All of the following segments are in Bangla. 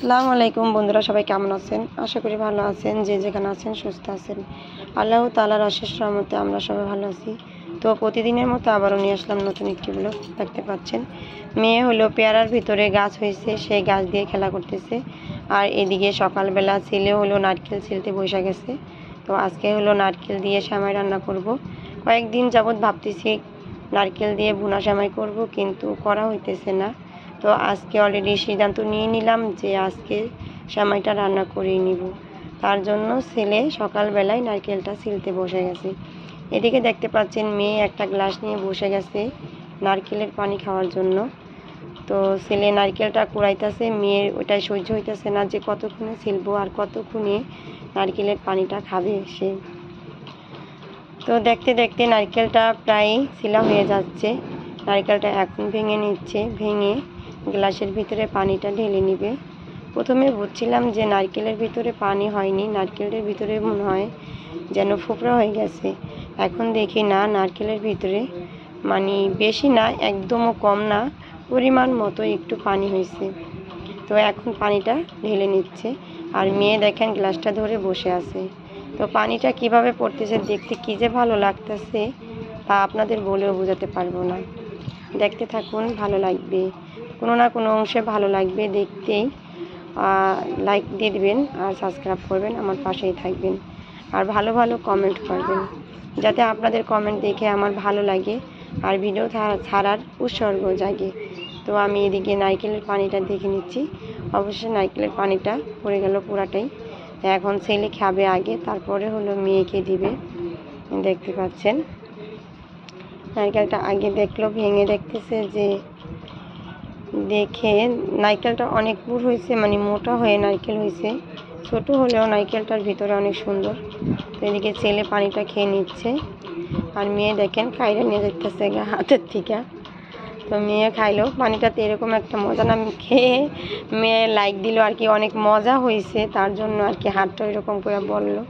আসসালামু আলাইকুম বন্ধুরা, সবাই কেমন আছেন? আশা করি ভালো আছেন। যে যেখানে আছেন সুস্থ আছেন। আল্লাহ তাআলার অশেষ রহমতে আমরা সবাই ভালো আছি। তো প্রতিদিনের মতো আবারও নিয়ে আসলাম নতুন একটি ব্লগ। দেখতে পাচ্ছেন মেয়ে হলো পেয়ারার ভিতরে গাছ হয়েছে, সেই গাছ দিয়ে খেলা করতেছে। আর এদিকে সকালবেলা ছেলে হলো নারকেল ছিলতে বসে গেছে। তো আজকে হলো নারকেল দিয়ে সেমাই রান্না করব। কয়েকদিন যাবৎ ভাবতেছি নারকেল দিয়ে ভুনা সেমাই করব, কিন্তু করা হইতেছে না। তো আজকে অলরেডি সিদ্ধান্ত নিয়ে নিলাম যে আজকে সেমাইটা রান্না করেই নিব। তার জন্য ছেলে সকালবেলায় নারকেলটা ছিলতে বসে গেছে। এদিকে দেখতে পাচ্ছেন মেয়ে একটা গ্লাস নিয়ে বসে গেছে নারকেলের পানি খাওয়ার জন্য। তো ছেলে নারকেলটা কুড়াইতেছে, মেয়ের ওটাই সহ্য হইতেছে না যে কতক্ষণে ছিলবো আর কতক্ষণে নারকেলের পানিটা খাবে সে। তো দেখতে দেখতে নারকেলটা প্রায় ছিলা হয়ে যাচ্ছে। নারকেলটা এখন ভেঙে নিচ্ছে, ভেঙে গ্লাসের ভিতরে পানিটা ঢেলে নিবে। প্রথমে বুঝছিলাম যে নারকেলের ভিতরে পানি হয়নি, নারকেলের ভিতরে মনে হয় যেন ফোকরা হয়ে গেছে। এখন দেখি না, নারকেলের ভিতরে মানে বেশি না, একদমও কম না, পরিমাণ মতো একটু পানি হয়েছে। তো এখন পানিটা ঢেলে নিচ্ছে। আর মেয়ে দেখেন গ্লাসটা ধরে বসে আছে। তো পানিটা কিভাবে পড়তেছে দেখতে কি যে ভালো লাগতেছে তা আপনাদের বলেও বোঝাতে পারবো না। দেখতে থাকুন, ভালো লাগবে, কোনো না কোনো অংশে ভালো লাগবে দেখতেই। লাইক দিয়ে দিবেন আর সাবস্ক্রাইব করবেন, আমার পাশেই থাকবেন। আর ভালো ভালো কমেন্ট করবেন, যাতে আপনাদের কমেন্ট দেখে আমার ভালো লাগে আর ভিডিও ছাড়ার উৎসর্গ জাগে। তো আমি এদিকে নারকেলের পানিটা দেখে নিচ্ছি। অবশ্যই নারকেলের পানিটা পড়ে গেল পুরাটাই। এখন ছেলে খাবে আগে, তারপরে হলো মেয়েকে দিবে। দেখতে পাচ্ছেন নারকেলটা আগে দেখলো, ভেঙে দেখতেছে যে দেখে নারকেলটা অনেক পুর হয়েছে, মানে মোটা হয়ে নারকেল হয়েছে। ছোট হলেও নারকেলটার ভিতরে অনেক সুন্দর। তো এদিকে ছেলে পানিটা খেয়ে নিচ্ছে আর মেয়ে দেখেন কাইরা নিয়ে যেতেছে হাতের থেকে। তো মেয়ে খাইলো পানিটাতে, এরকম একটা মজা না খেয়ে মেয়ে লাইক দিল আর কি, অনেক মজা হয়েছে তার জন্য আর কি হাতটা এরকম করে বললো।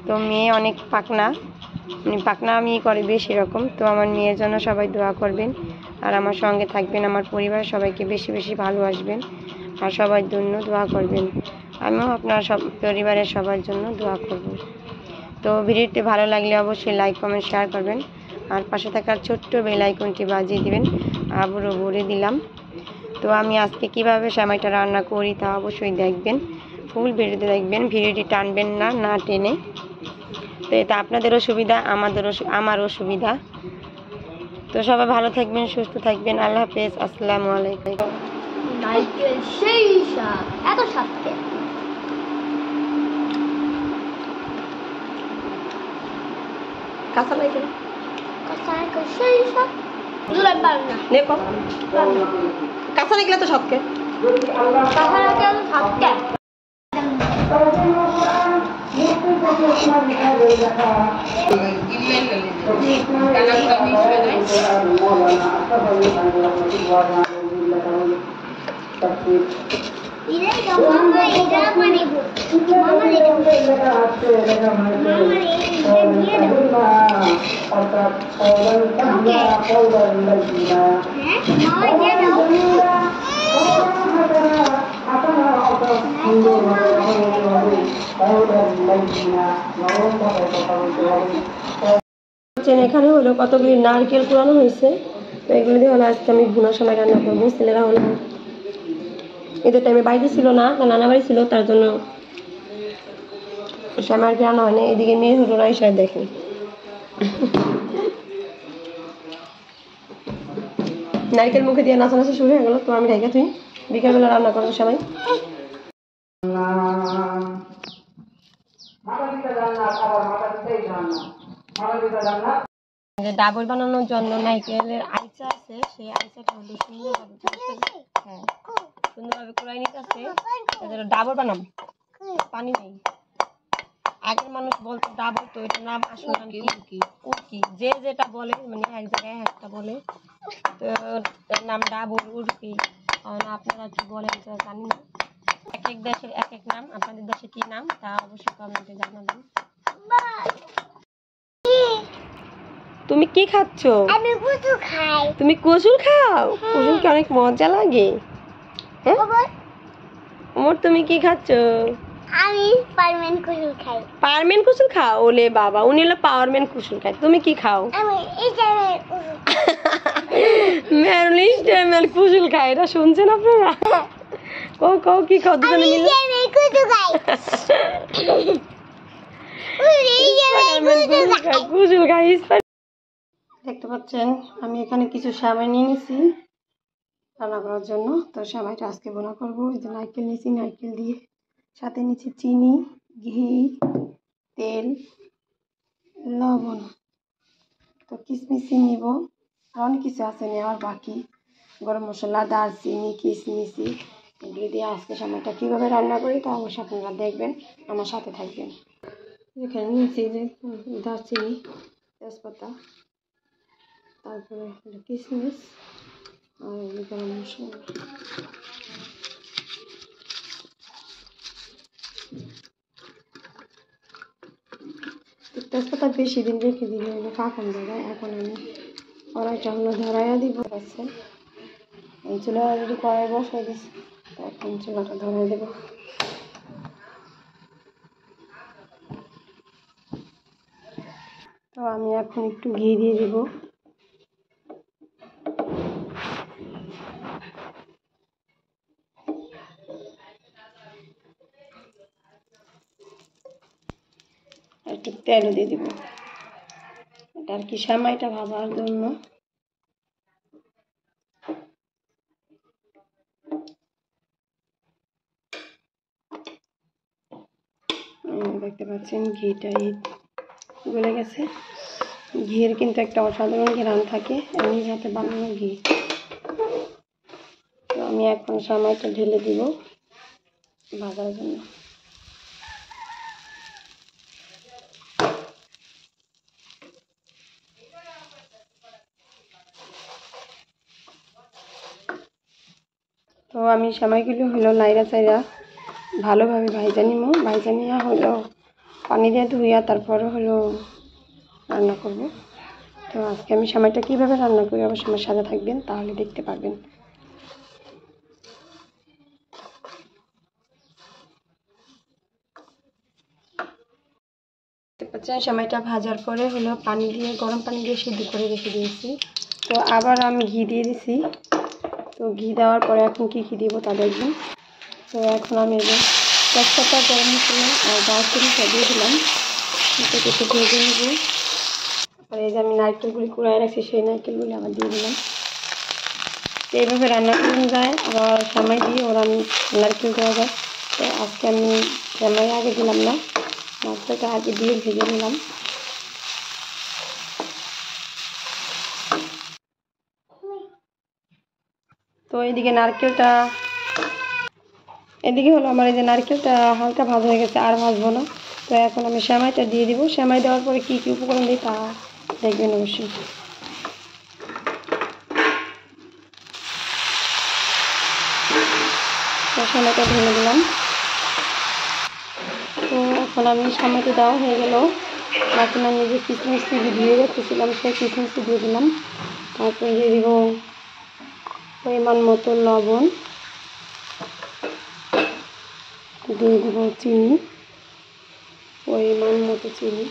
তো মেয়ে অনেক পাকনা, মানে পাকনা আমি করে বেশ এরকম। তো আমার মেয়ের জন্য সবাই দোয়া করবেন আর আমার সঙ্গে থাকবেন, আমার পরিবার সবাইকে বেশি বেশি ভালোবাসবেন আর সবার জন্য দোয়া করবেন। আমিও আপনার সব পরিবারের সবার জন্য দোয়া করব। তো ভিডিওটি ভালো লাগলে অবশ্যই লাইক কমেন্ট শেয়ার করবেন আর পাশে থাকার ছোট্ট বেল আইকনটি বাজিয়ে দিবেন। আবারও বলে দিলাম। তো আমি আজকে কিভাবে সেমাইটা রান্না করি তা অবশ্যই দেখবেন, ফুল ভিডিওতে দেখবেন, ভিডিওটি টানবেন না, না টেনে। তো এটা আপনাদেরও সুবিধা, আমারও সুবিধা। তো সবাই ভালো থাকবেন, সুস্থ থাকবেন। আল্লাহ হাফেজ, আসসালামু আলাইকুম। নারকেল সেই স্বাদ, এত স্বাদ কে? কাঁচা নারকেল, কাঁচা নারকেল সেই স্বাদ। দুলাই পারবে না, দেখো কাঁচা নারকেল তো সবকে কাঁচা নারকেল স্বাদ কে? এখানে হলো কতগুলি নারকেল কুড়ানো হয়েছে। তো এগুলো দিয়ে হলো আজকে আমি ভুনা সেমাই রান্না করবো। ছেলেরা হলো এদের টাইমে বাড়িতে ছিল না, নানা বাড়ি ছিল, তার জন্য সেমাই রান্না হয় না। এদিকে মেয়ে হলো না, এসে দেখেন নারকেল মুখে দিয়ে নাচানাচি শুরু হয়ে গেল। তো আমি ঢাকা তুই বিকেলবেলা রান্না করবো সবাই। ডাবল বানানোর জন্য নারকেলের আইচা আছে, সেই আইচাটা হলো সুন্দরভাবে কুড়াই নিতে আছে। ডাবল বানাবো, পানি নেই। আগের মানুষ বলতো ডাবল, তো এটা নাম আসল নাম কি উটকি, যে যেটা বলে, মানে এক জায়গায় একটা বলে, তো এর নাম ডাবল উটকি। আপনারা কি বলেন জানি না, এক এক দেশের এক এক নাম। আপনাদের দেশে কি নাম তা অবশ্যই কমেন্টে জানাবেন। তুমি কি খাচ্ছ? আমি কচু খাই। তুমি কচুর খাও? কচুর কি অনেক মজা লাগে? হ্যাঁ ওমর তুমি কি খাচ্ছ? আমি পারমেন কুসুল খাই। পাওয়ারম্যান কুসুল খাও? ওলে বাবা, উনি হলো পাওয়ারম্যান কুসুল খায়, তুমি কি খাও? আমি ইটামের ম্যারলিস্টার কুসুল খায়, এটা শুনছেন আপনারা? কও কও কি খাও দুজনে মিলে? ইটামের কুসুল খাই। কুসুল খাই। দেখতে পাচ্ছেন আমি এখানে কিছু সেমাই নিয়ে নিছি রান্না করার জন্য। তো সেমাইটা আজকে বোনা করবো। এই যে নারকেল নিয়েছি, নারকেল দিয়ে সাথে নিচ্ছি চিনি, ঘি, তেল, লবণ। তো কিশমিশি নিব, আর অনেক কিছু আছে নেওয়ার বাকি, গরম মশলা, দারচিনি, কিশমিশি, এগুলো দিয়ে আজকে সেমাইটা কীভাবে রান্না করি তা অবশ্যই আপনারা দেখবেন, আমার সাথে থাকবেন। এখানে নিয়েছি যে দারচিনি, তেজপাতা, তারপরে কিশমিশ আর গরম মশলা। তেজপাতা বেশি দিন রেখে দিলে হলো কাকন দেবে। এখন আমি কড়াইটা হলো ধরাইয়া দিব। আছে এই চুলা অলরেডি কড়াই বসাই দিচ্ছি, তো এখন চুলাটা ধরাই দেব। তো আমি এখন একটু ঘি দিয়ে দিব। একটু তেল দিয়ে দিব, এটা আর কি সেমাইটা ভাজার জন্য। দেখতে পাচ্ছেন ঘিটা গলে গেছে। ঘিয়ের কিন্তু একটা অসাধারণ ঘ্রাণ থাকে, এমনি হাতে বানানো ঘি। তো আমি এখন সেমাইটা ঢেলে দিব ভাজার জন্য। তো আমি সেমাইগুলো হলো নাইরা চাইরা ভালোভাবে ভাইজা নিব। ভাইজা নিয়ে হলো পানি দিয়ে ধুইয়া তারপরে হলো রান্না করব। তো আজকে আমি সেমাইটা কীভাবে রান্না করি অবশ্যই আমার সাথে থাকবেন, তাহলে দেখতে পারবেন। দেখতে পাচ্ছেন সেমাইটা ভাজার পরে হলো পানি দিয়ে, গরম পানি দিয়ে সিদ্ধ করে রেখে দিয়েছি। তো আবার আমি ঘি দিয়ে দিছি। তো ঘি দেওয়ার পরে এখন কী কী দিব তা দেখবেন। তো এখন আমি এই যে তেজপাতা, গরম মশলা আর দারচিনিটা দিয়ে দিলাম, এটা কিছু ভেজে নেব। আর এই যে আমি নারকেলগুলি কুড়ায় রাখছি, সেই নারকেলগুলি আবার দিয়ে দিলাম। তো এইভাবে রান্না করা যায়, আবার সেমাই দিয়ে ওরা নারকেল দেওয়া যায়। তো আজকে আমি সেমাই আগে দিলাম না, নারকেলটা আগে দিয়ে ভেজে নিলাম। তো এদিকে এদিকে হলো আমার এই যে নারকেলটা হালকা ভাজা হয়ে গেছে, আর ভাজবো না। তো এখন আমি সেমাইটা দিয়ে দিব। সেমাই দেওয়ার পরে কী কী উপকরণ দিই তা দেখবেন অবশ্যই। তো সেমাইটা ঢেলে দিলাম। তো এখন আমি সেমাইটা দেওয়া হয়ে গেল, এখন আমি যে কিশমিশি ধুয়ে রেখেছিলাম সেই কিশমিশি দিয়ে দিলাম। তারপরে দিয়ে দিব পরিমাণ মতো লবণ, দিয়ে দিব চিনি, পরিমাণ মতো চিনি।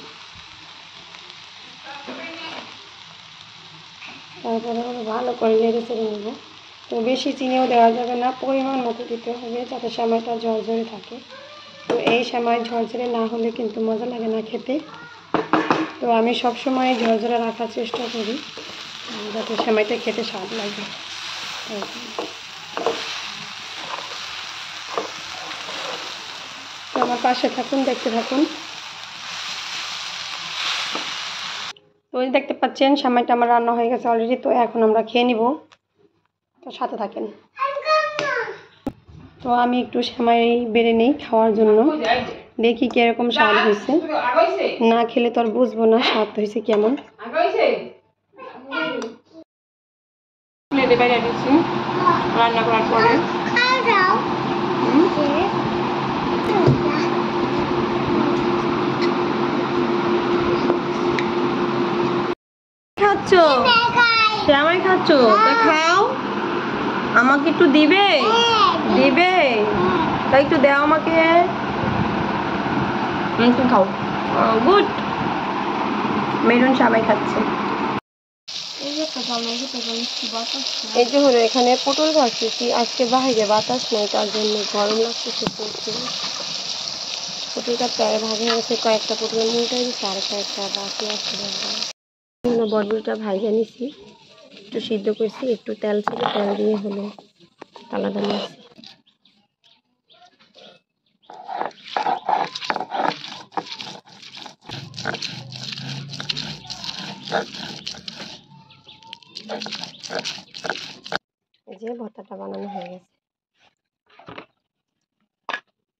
তারপরে ভালো করে নেড়ে চেড়ে নেব। তো বেশি চিনিও দেওয়া যাবে না, পরিমাণ মতো দিতে হবে যাতে সেমাইটা ঝরঝরে থাকে। তো এই সেমাই ঝরঝরে না হলে কিন্তু মজা লাগে না খেতে। তো আমি সবসময় ঝরঝরে রাখার চেষ্টা করি যাতে সেমাইটা খেতে স্বাদ লাগে। তো আমার পাশে থাকুন, দেখতে থাকুন। তো ওই দেখতে পাচ্ছেন সেমাইটা আমার রান্না হয়ে গেছে অলরেডি। তো এখন আমরা খেয়ে নিব, তো সাথে থাকেন। তো আমি একটু সেমাই বেড়ে নিই খাওয়ার জন্য, দেখি কিরকম স্বাদ হয়েছে। না খেলে তো আর বুঝবো না স্বাদ হয়েছে কেমন। রান্না করার পরে খাচ্ছ? সেমাই খাচ্ছ? তা খাও, আমাকে একটু দিবে? দিবে? তাই একটু দাও আমাকে। তুমি খাও। গুড। মেরুন সবাই খাচ্ছে। এই যে হলো এখানে পটল ভাজতেছি। আজকে বাইরে বাতাস নেই, তার জন্য গরম লাগতেছে প্রচুর। পটলটা প্রায় ভাজা হয়েছে, কয়েকটা পটল নিয়ে দিচ্ছি, আর কয়েকটা বাকি আছে। বটলটা ভাজা নিছি, একটু সিদ্ধ করছি, একটু তেল ছিল, তেল দিয়ে হলো আলাদা নিয়েছি। এই যে ভর্তাটা বানানো হয়ে গেছে।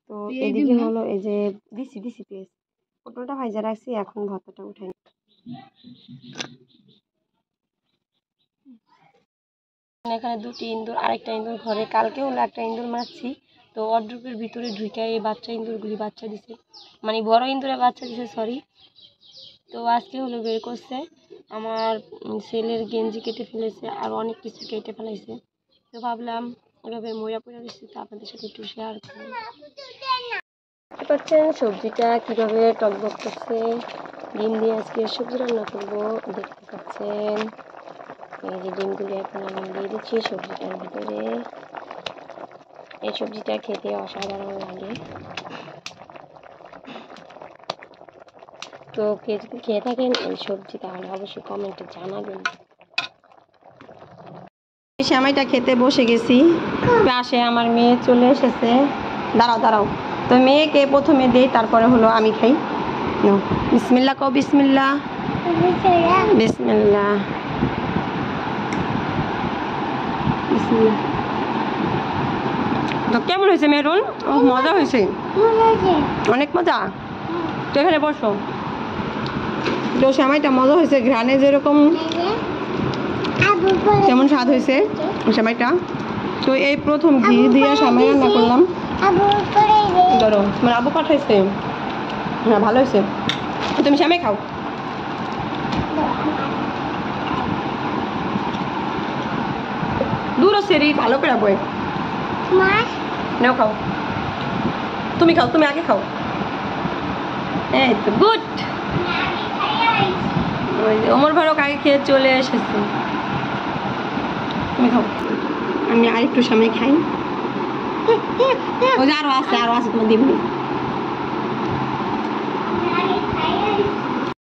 তো এদিকে হলো এই যে দিছি পেঁয়াজ, পটলটা ভাজা রাখছি, এখন ভর্তাটা উঠাই। এখানে দুটি ইঁদুর, আরেকটা ইঁদুর ঘরে, কালকে হলো একটা ইঁদুর মারছি, তো অর্ড্রপের ভিতরে ঢুকে এই বাচ্চা ইঁদুরগুলি বাচ্চা দিছে, মানে বড় ইঁদুরে বাচ্চা দিছে, সরি। তো আজকে হলো বের করছে, আমার ছেলের গেঞ্জি কেটে ফেলেছে, আর অনেক কিছু কেটে ফেলাইছে। তো ভাবলাম ওভাবে ময়রা পড়ে দিচ্ছি, তো আপনাদের সাথে একটু শেয়ার করুন। দেখতে পাচ্ছেন সবজিটা কিভাবে টকবক করছে। ডিম দিয়ে আজকে সবজি রান্না করবো, দেখতে পাচ্ছেন। এই যে ডিমগুলি এখন আমি দিয়ে দিচ্ছি সবজিটার ভিতরে। এই সবজিটা খেতে অসাধারণ লাগে। তো কে যদি খেয়ে থাকেন এই সবজি, তাহলে অবশ্যই কমেন্টে জানাবেন। সেমাইটা খেতে বসে গেছি, পাশে আমার মেয়ে চলে এসেছে। দাঁড়াও, তো মেয়েকে প্রথমে দেই, তারপরে হলো আমি খাই। বিসমিল্লাহ কও, বিসমিল্লাহ। বিসমিল্লাহ। তো কেমন হয়েছে মেরুন? মজা হয়েছে, অনেক মজা। তো এখানে বসো। তো সেমাইটা মজা হয়েছে, ঘ্রাণে যেরকম কেমন স্বাদ হয়েছে সেমাইটা। তো এই প্রথম ঘি দিয়ে সেমাই রান্না করলাম। ধরো তোমার আবু পাঠাইছে। হ্যাঁ ভালো হয়েছে। তুমি সেমাই খাও। দূর সেরি ভালো করে বই নাও, খাও। তুমি খাও, তুমি আগে খাও। এই তো গুড। ওমর ফারুক আগে খেয়ে চলে এসেছে। তুমি খাও, আমি আর একটু সামনে খাই। ওই যে আরো আছে তোমার দিবনি।